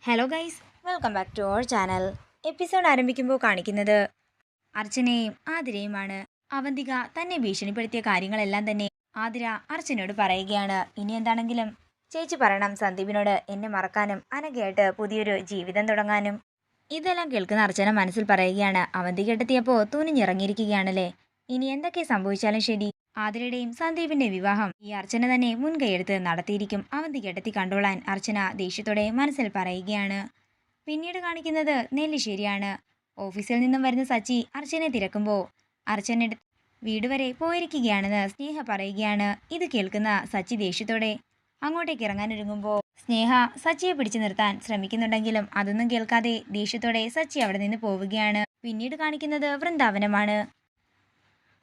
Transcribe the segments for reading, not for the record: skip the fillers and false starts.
Hello guys, welcome back to our channel. Episode ആരംഭിക്കുമ്പോൾ കാണിക്കുന്നത് അർച്ചനയും ആതിരയുമാണ്. അവന്തിക തന്നെ ഭീഷണിപ്പെടുത്തിയ കാര്യങ്ങളെല്ലാം തന്നെ ആതിര അർച്ചനയോട് പറയുകയാണ്. ഇനി എന്താണെങ്കിലും ചേച്ചി പറയണം സന്ദീപിനോട് എന്നെ മറക്കാനും അനഘയായിട്ട് പുതിയൊരു ജീവിതം തുടങ്ങാനും. ഇതെല്ലാം കേൾക്കുന്ന അർച്ചന മനസ്സിൽ പറയുകയാണ്. അവന്തിക എത്തിയപ്പോൾ തുനിഞ്ഞിറങ്ങിയിരിക്കുകയാണല്ലേ. ഇനി എന്തൊക്കെ സംഭവിച്ചാലും ശരി, ആതിരയുടെയും സന്ദീപിന്റെ വിവാഹം ഈ അർച്ചന തന്നെ മുൻകൈയെടുത്ത് നടത്തിയിരിക്കും. അവന്തികേട്ടത്തി കണ്ടോളാൻ അർച്ചന ദേഷ്യത്തോടെ മനസ്സിൽ പറയുകയാണ്. പിന്നീട് കാണിക്കുന്നത് നെല്ലിശ്ശേരിയാണ്. ഓഫീസിൽ നിന്നും വരുന്ന സച്ചി അർച്ചനെ തിരക്കുമ്പോൾ അർച്ചനയുടെ വീട് വരെ പോയിരിക്കുകയാണെന്ന് സ്നേഹ പറയുകയാണ്. ഇത് കേൾക്കുന്ന സച്ചി ദേഷ്യത്തോടെ അങ്ങോട്ടേക്ക് ഇറങ്ങാനൊരുങ്ങുമ്പോൾ സ്നേഹ സച്ചിയെ പിടിച്ചു നിർത്താൻ ശ്രമിക്കുന്നുണ്ടെങ്കിലും അതൊന്നും കേൾക്കാതെ ദേഷ്യത്തോടെ സച്ചി അവിടെ നിന്ന് പോവുകയാണ്. പിന്നീട് കാണിക്കുന്നത് വൃന്ദാവനമാണ്.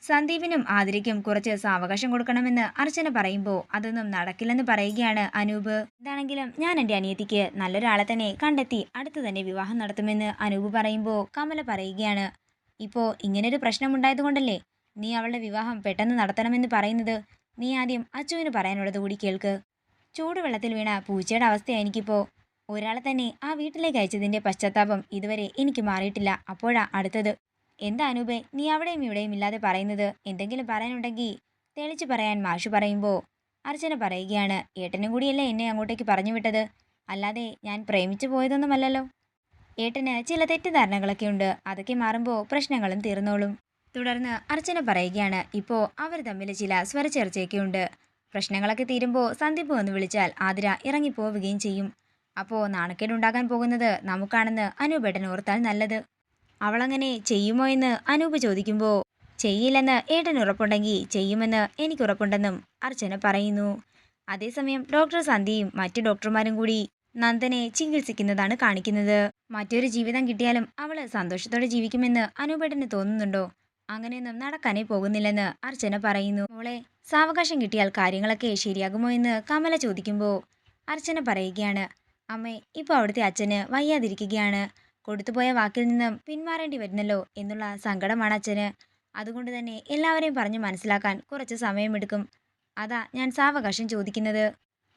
സന്ദീപിനും ആതിരയ്ക്കും കുറച്ച് സാവകാശം കൊടുക്കണമെന്ന് അർച്ചന പറയുമ്പോൾ അതൊന്നും നടക്കില്ലെന്ന് പറയുകയാണ് അനൂപ്. എന്താണെങ്കിലും ഞാൻ എൻ്റെ അനിയത്തിക്ക് നല്ലൊരാളെ തന്നെ കണ്ടെത്തി അടുത്ത് തന്നെ വിവാഹം നടത്തുമെന്ന് അനൂപ് പറയുമ്പോൾ കമല പറയുകയാണ്. ഇപ്പോൾ ഇങ്ങനൊരു പ്രശ്നമുണ്ടായതുകൊണ്ടല്ലേ നീ അവളുടെ വിവാഹം പെട്ടെന്ന് നടത്തണമെന്ന് പറയുന്നത്. നീ ആദ്യം അച്ചുവിന് പറയാനുള്ളത് കൂടി കേൾക്ക്. ചൂടുവെള്ളത്തിൽ വീണ പൂച്ചയുടെ അവസ്ഥയാണ് എനിക്കിപ്പോൾ. ഒരാളെ തന്നെ ആ വീട്ടിലേക്ക് അയച്ചതിൻ്റെ പശ്ചാത്താപം ഇതുവരെ എനിക്ക് മാറിയിട്ടില്ല. അപ്പോഴാ അടുത്തത്. എന്താ അനൂപേ നീ അവിടെയും ഇവിടെയും ഇല്ലാതെ പറയുന്നത്? എന്തെങ്കിലും പറയാനുണ്ടെങ്കിൽ തെളിച്ചു പറയാൻ മാഷു പറയുമ്പോൾ അർച്ചന പറയുകയാണ്. ഏട്ടനും കൂടിയല്ലേ എന്നെ അങ്ങോട്ടേക്ക് പറഞ്ഞു വിട്ടത്, അല്ലാതെ ഞാൻ പ്രേമിച്ചു പോയതൊന്നുമല്ലല്ലോ. ഏട്ടന് ചില തെറ്റിദ്ധാരണകളൊക്കെ ഉണ്ട്, അതൊക്കെ മാറുമ്പോൾ പ്രശ്നങ്ങളും തീർന്നോളും. തുടർന്ന് അർച്ചന പറയുകയാണ്. ഇപ്പോൾ അവർ തമ്മിൽ ചില സ്വരച്ചേർച്ചയൊക്കെ ഉണ്ട്. പ്രശ്നങ്ങളൊക്കെ തീരുമ്പോൾ സന്ദീപ് വന്ന് വിളിച്ചാൽ ആതിര ഇറങ്ങിപ്പോവുകയും ചെയ്യും. അപ്പോൾ നാണക്കേടുണ്ടാകാൻ പോകുന്നത് നമുക്കാണെന്ന് അനൂപേട്ടൻ ഓർത്താൽ നല്ലത്. അവളങ്ങനെ ചെയ്യുമോ എന്ന് അനൂപ് ചോദിക്കുമ്പോൾ ചെയ്യില്ലെന്ന് ഏട്ടന് ഉറപ്പുണ്ടെങ്കിൽ ചെയ്യുമെന്ന് എനിക്കുറപ്പുണ്ടെന്നും അർച്ചന പറയുന്നു. അതേസമയം ഡോക്ടർ സന്ധ്യയും മറ്റു ഡോക്ടർമാരും കൂടി നന്ദനെ ചികിത്സിക്കുന്നതാണ് കാണിക്കുന്നത്. മറ്റൊരു ജീവിതം കിട്ടിയാലും അവള് സന്തോഷത്തോടെ ജീവിക്കുമെന്ന് അനൂപേട്ടന് തോന്നുന്നുണ്ടോ? അങ്ങനെയൊന്നും നടക്കാനേ പോകുന്നില്ലെന്ന് അർച്ചന പറയുന്നു. മോളെ, സാവകാശം കിട്ടിയാൽ കാര്യങ്ങളൊക്കെ ശരിയാകുമോ എന്ന് കമല ചോദിക്കുമ്പോൾ അർച്ചന പറയുകയാണ്. അമ്മേ, ഇപ്പോൾ അവിടുത്തെ അച്ഛന് വയ്യാതിരിക്കുകയാണ്. കൊടുത്തുപോയ വാക്കിൽ നിന്നും പിന്മാറേണ്ടി വരുന്നല്ലോ എന്നുള്ള സങ്കടമാണ് അച്ഛന്. അതുകൊണ്ട് തന്നെ എല്ലാവരെയും പറഞ്ഞു മനസ്സിലാക്കാൻ കുറച്ച് സമയമെടുക്കും. അതാ ഞാൻ സാവകാശം ചോദിക്കുന്നത്.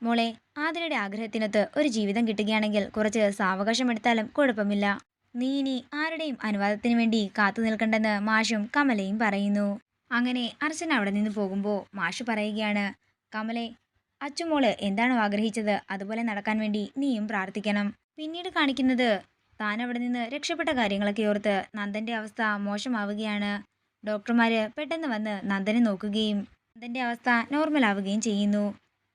മോളെ, ആതിരയുടെ ആഗ്രഹത്തിനൊത്ത് ഒരു ജീവിതം കിട്ടുകയാണെങ്കിൽ കുറച്ച് സാവകാശം എടുത്താലും കുഴപ്പമില്ല. നീ ഇനി ആരുടെയും അനുവാദത്തിന് വേണ്ടി കാത്തു നിൽക്കണ്ടെന്ന് മാഷും കമലയും പറയുന്നു. അങ്ങനെ അർച്ചന അവിടെ നിന്ന് പോകുമ്പോൾ മാഷ് പറയുകയാണ്. കമലെ, അച്ചുമോള് എന്താണോ ആഗ്രഹിച്ചത് അതുപോലെ നടക്കാൻ വേണ്ടി നീയും പ്രാർത്ഥിക്കണം. പിന്നീട് കാണിക്കുന്നത് താൻ അവിടെ നിന്ന് രക്ഷപ്പെട്ട കാര്യങ്ങളൊക്കെ ഓർത്ത് നന്ദന്റെ അവസ്ഥ മോശമാവുകയാണ്. ഡോക്ടർമാര് പെട്ടെന്ന് വന്ന് നന്ദനെ നോക്കുകയും നന്ദന്റെ അവസ്ഥ നോർമലാവുകയും ചെയ്യുന്നു.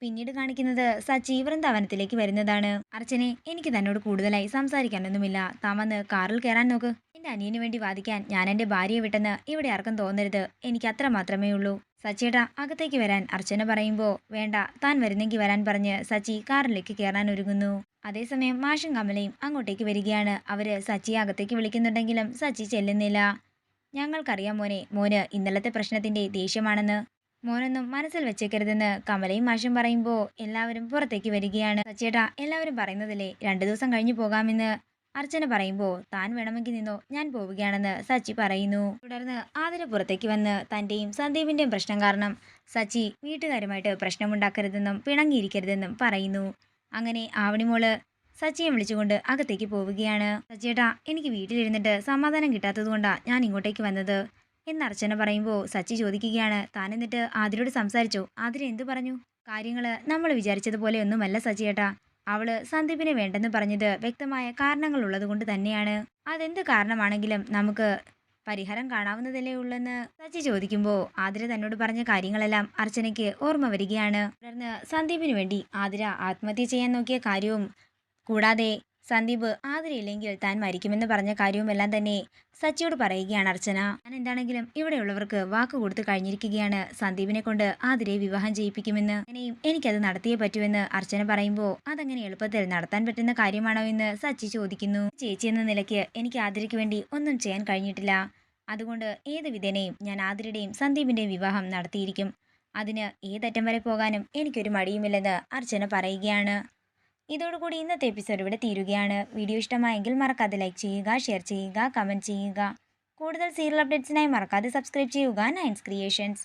പിന്നീട് കാണിക്കുന്നത് സച്ചി വൃന്ദാവനത്തിലേക്ക് വരുന്നതാണ്. അർച്ചനെ, എനിക്ക് തന്നോട് കൂടുതലായി സംസാരിക്കാനൊന്നുമില്ല. താൻ വന്ന് കാറിൽ കയറാൻ നോക്ക്. എന്റെ അനിയന് വേണ്ടി വാദിക്കാൻ ഞാൻ എൻ്റെ ഭാര്യയെ വിട്ടെന്ന് ഇവിടെ ആർക്കും തോന്നരുത്. എനിക്ക് അത്ര മാത്രമേ ഉള്ളൂ. സച്ചിയേട്ടാ, അകത്തേക്ക് വരാൻ അർച്ചന പറയുമ്പോൾ വേണ്ട, താൻ വരുന്നെങ്കിൽ വരാൻ പറഞ്ഞ് സച്ചി കാറിലേക്ക് കയറാൻ ഒരുങ്ങുന്നു. അതേസമയം മാഷും കമലയും അങ്ങോട്ടേക്ക് വരികയാണ്. അവര് സച്ചിയെ അകത്തേക്ക് വിളിക്കുന്നുണ്ടെങ്കിലും സച്ചി ചെല്ലുന്നില്ല. ഞങ്ങൾക്കറിയാം മോനെ, മോന് ഇന്നലത്തെ പ്രശ്നത്തിന്റെ ദേഷ്യമാണെന്ന്. മോനൊന്നും മനസ്സിൽ വെച്ചേക്കരുതെന്ന് കമലയും മാഷും പറയുമ്പോൾ എല്ലാവരും പുറത്തേക്ക് വരികയാണ്. സച്ചേട്ടാ, എല്ലാവരും പറയുന്നതല്ലേ 2 ദിവസം കഴിഞ്ഞു പോകാമെന്ന് അർച്ചന പറയുമ്പോൾ താൻ വേണമെങ്കിൽ നിന്നോ, ഞാൻ പോവുകയാണെന്ന് സച്ചി പറയുന്നു. തുടർന്ന് ആതിര പുറത്തേക്ക് വന്ന് തന്റെയും സന്ദീപിന്റെയും പ്രശ്നം കാരണം സച്ചി വീട്ടുകാരുമായിട്ട് പ്രശ്നമുണ്ടാക്കരുതെന്നും പിണങ്ങിയിരിക്കരുതെന്നും പറയുന്നു. അങ്ങനെ ആവണിമോള് സച്ചിയെ വിളിച്ചുകൊണ്ട് അകത്തേക്ക് പോവുകയാണ്. സച്ചിയേട്ടാ, എനിക്ക് വീട്ടിലിരുന്നിട്ട് സമാധാനം കിട്ടാത്തത് കൊണ്ടാണ് ഞാൻ ഇങ്ങോട്ടേക്ക് വന്നത് എന്ന് അർച്ചന പറയുമ്പോൾ സച്ചി ചോദിക്കുകയാണ്. താൻ എന്നിട്ട് ആതിരയോട് സംസാരിച്ചോ? ആതിര എന്തു പറഞ്ഞു? കാര്യങ്ങള് നമ്മൾ വിചാരിച്ചതുപോലെ ഒന്നുമല്ല സച്ചിയേട്ടാ. അവള് സന്ദീപിനെ വേണ്ടെന്ന് പറഞ്ഞത് വ്യക്തമായ കാരണങ്ങൾ ഉള്ളത് കൊണ്ട് തന്നെയാണ്. അതെന്ത് കാരണമാണെങ്കിലും നമുക്ക് പരിഹാരം കാണാവുന്നതല്ലേ ഉള്ളെന്ന് സച്ചി ചോദിക്കുമ്പോൾ ആതിര തന്നോട് പറഞ്ഞ കാര്യങ്ങളെല്ലാം അർച്ചനയ്ക്ക് ഓർമ്മ വരികയാണ്. തുടർന്ന് സന്ദീപിന് വേണ്ടി ആതിര ആത്മഹത്യ ചെയ്യാൻ നോക്കിയ കാര്യവും കൂടാതെ സന്ദീപ് ആതിരയില്ലെങ്കിൽ താൻ മരിക്കുമെന്ന് പറഞ്ഞ കാര്യവുമെല്ലാം തന്നെ സച്ചിയോട് പറയുകയാണ് അർച്ചന. ഞാൻ എന്താണെങ്കിലും ഇവിടെയുള്ളവർക്ക് വാക്ക് കൊടുത്തു കഴിഞ്ഞിരിക്കുകയാണ്. സന്ദീപിനെ കൊണ്ട് ആതിരയെ വിവാഹം ചെയ്യിപ്പിക്കുമെന്ന്. അങ്ങനെയും എനിക്കത് നടത്തിയേ പറ്റുമെന്ന് അർച്ചന പറയുമ്പോൾ അതങ്ങനെ എളുപ്പത്തിൽ നടത്താൻ പറ്റുന്ന കാര്യമാണോ എന്ന് സച്ചി ചോദിക്കുന്നു. ചേച്ചി എന്ന നിലയ്ക്ക് എനിക്ക് ആതിരയ്ക്ക് വേണ്ടി ഒന്നും ചെയ്യാൻ കഴിഞ്ഞിട്ടില്ല. അതുകൊണ്ട് ഏത് വിധേനയും ഞാൻ ആതിരയുടെയും സന്ദീപിന്റെയും വിവാഹം നടത്തിയിരിക്കും. അതിന് ഏതറ്റം വരെ പോകാനും എനിക്കൊരു മടിയുമില്ലെന്ന് അർച്ചന പറയുകയാണ്. ഇതോടുകൂടി ഇന്നത്തെ എപ്പിസോഡ് ഇവിടെ തീരുകയാണ്. വീഡിയോ ഇഷ്ടമായെങ്കിൽ മറക്കാതെ ലൈക്ക് ചെയ്യുക, ഷെയർ ചെയ്യുക, കമൻറ്റ് ചെയ്യുക. കൂടുതൽ സീരിയൽ അപ്ഡേറ്റ്സിനായി മറക്കാതെ സബ്സ്ക്രൈബ് ചെയ്യുക നയൻസ് ക്രിയേഷൻസ്.